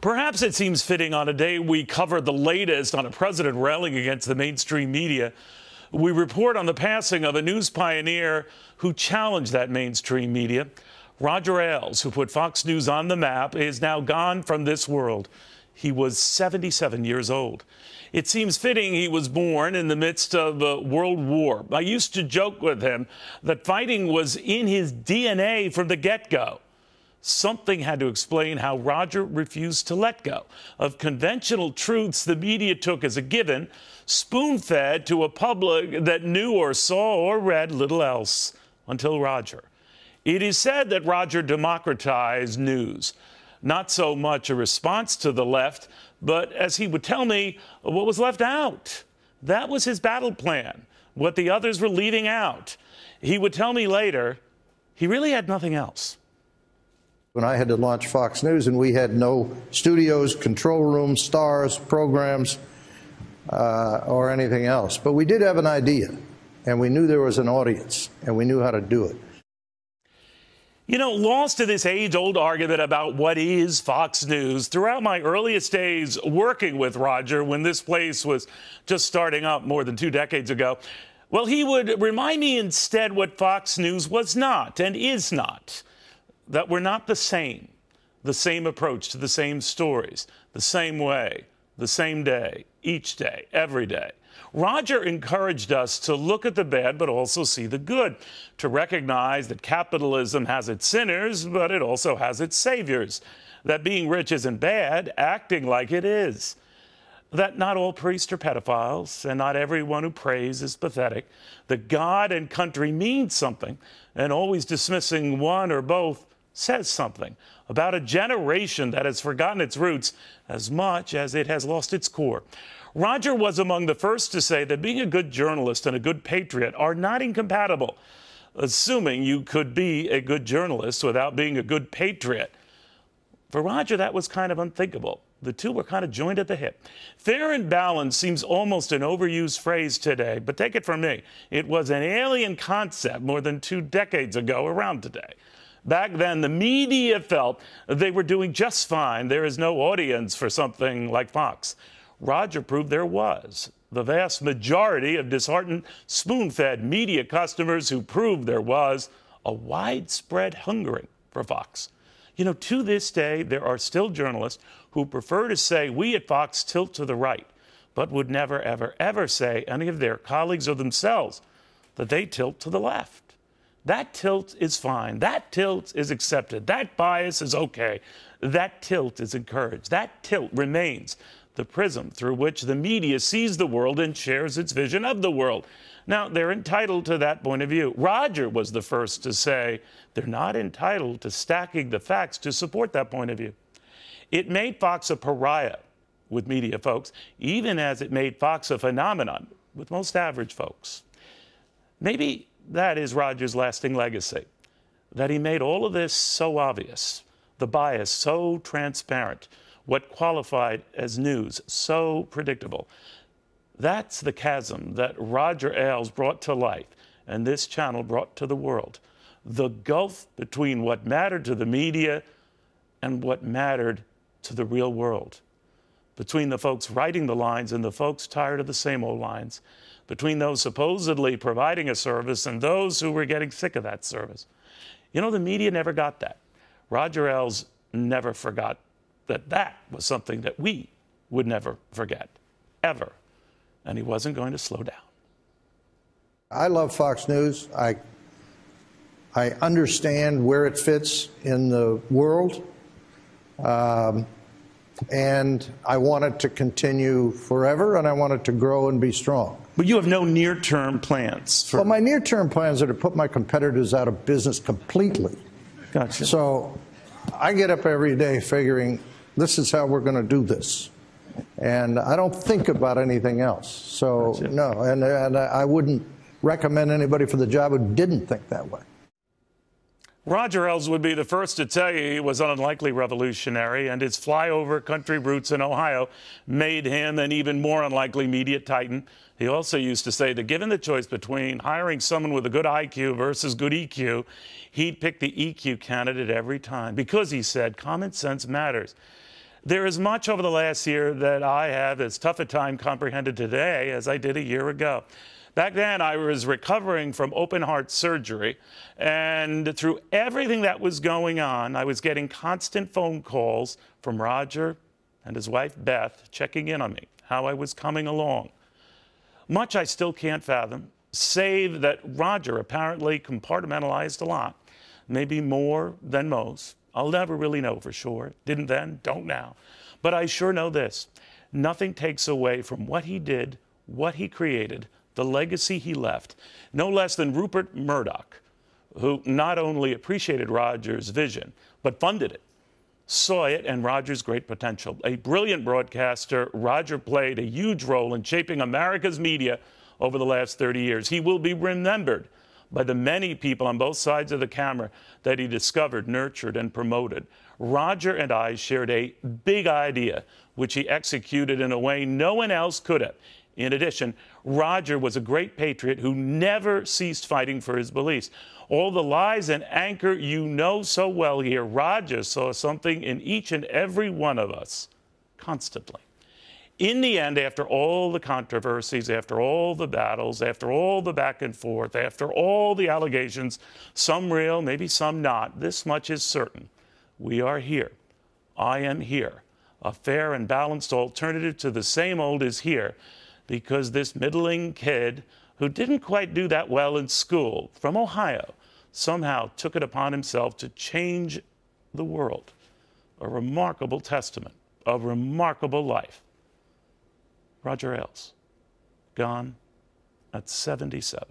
Perhaps it seems fitting on a day we cover the latest on a president railing against the mainstream media. We report on the passing of a news pioneer who challenged that mainstream media. Roger Ailes, who put Fox News on the map, is now gone from this world. He was 77 years old. It seems fitting he was born in the midst of a world war. I used to joke with him that fighting was in his DNA from the get-go. Something had to explain how Roger refused to let go of conventional truths the media took as a given, spoon-fed to a public that knew or saw or read little else until Roger. It is said that Roger democratized news. Not so much a response to the left, but as he would tell me, what was left out. That was his battle plan, what the others were leaving out. He would tell me later, he really had nothing else. When I had to launch Fox News and we had no studios, control rooms, stars, programs, or anything else. But we did have an idea, and we knew there was an audience, and we knew how to do it. You know, lost to this age-old argument about what is Fox News, throughout my earliest days working with Roger when this place was just starting up more than 2 decades ago, well, he would remind me instead what Fox News was not and is not. That we're not the same approach to the same stories, the same way, the same day, each day, every day. Roger encouraged us to look at the bad but also see the good, to recognize that capitalism has its sinners, but it also has its saviors, that being rich isn't bad, acting like it is, that not all priests are pedophiles and not everyone who prays is pathetic, that God and country mean something, and always dismissing one or both says something about a generation that has forgotten its roots as much as it has lost its core. Roger was among the first to say that being a good journalist and a good patriot are not incompatible, assuming you could be a good journalist without being a good patriot. For Roger, that was kind of unthinkable. The two were kind of joined at the hip. Fair and balanced seems almost an overused phrase today, but take it from me. It was an alien concept more than 2 decades ago around today. Back then, the media felt they were doing just fine. There is no audience for something like Fox. Roger proved there was. The vast majority of disheartened, spoon-fed media customers who proved there was a widespread hungering for Fox. You know, to this day, there are still journalists who prefer to say we at Fox tilt to the right, but would never, ever, ever say any of their colleagues or themselves that they tilt to the left. That tilt is fine. That tilt is accepted. That bias is okay. That tilt is encouraged. That tilt remains the prism through which the media sees the world and shares its vision of the world. Now, they're entitled to that point of view. Roger was the first to say they're not entitled to stacking the facts to support that point of view. It made Fox a pariah with media folks, even as it made Fox a phenomenon with most average folks. Maybe that is Roger's lasting legacy, that he made all of this so obvious, the bias so transparent, what qualified as news so predictable. That's the chasm that Roger Ailes brought to life and this channel brought to the world. The gulf between what mattered to the media and what mattered to the real world. Between the folks writing the lines and the folks tired of the same old lines. Between those supposedly providing a service and those who were getting sick of that service. You know, the media never got that. Roger Ailes never forgot that that was something that we would never forget, ever. And he wasn't going to slow down. I love Fox News. I understand where it fits in the world. And I want it to continue forever, and I want it to grow and be strong. But you have no near-term plans for... Well, my near-term plans are to put my competitors out of business completely. Gotcha. So I get up every day figuring this is how we're going to do this. And I don't think about anything else. So, gotcha. No, and I wouldn't recommend anybody for the job who didn't think that way. Roger Ailes would be the first to tell you he was an unlikely revolutionary, and his flyover country roots in Ohio made him an even more unlikely media titan. He also used to say that given the choice between hiring someone with a good IQ versus good EQ, he'd pick the EQ candidate every time because, he said, common sense matters. There is much over the last year that I have as tough a time comprehended today as I did a year ago. Back then, I was recovering from open heart surgery, and through everything that was going on, I was getting constant phone calls from Roger and his wife, Beth, checking in on me, how I was coming along. Much I still can't fathom, save that Roger apparently compartmentalized a lot, maybe more than most. I'll never really know for sure. Didn't then, don't now. But I sure know this. Nothing takes away from what he did, what he created, the legacy he left. No less than Rupert Murdoch, who not only appreciated Roger's vision, but funded it, saw it and Roger's great potential. A brilliant broadcaster, Roger played a huge role in shaping America's media over the last 30 years. He will be remembered by the many people on both sides of the camera that he discovered, nurtured, and promoted. Roger and I shared a big idea, which he executed in a way no one else could have. In addition, Roger was a great patriot who never ceased fighting for his beliefs. All the lies and anchor you know so well here, Roger saw something in each and every one of us constantly. In the end, after all the controversies, after all the battles, after all the back and forth, after all the allegations, some real, maybe some not, this much is certain. We are here. I am here. A fair and balanced alternative to the same old is here, because this middling kid who didn't quite do that well in school from Ohio somehow took it upon himself to change the world. A remarkable testament, a remarkable life. Roger Ailes, gone at 77.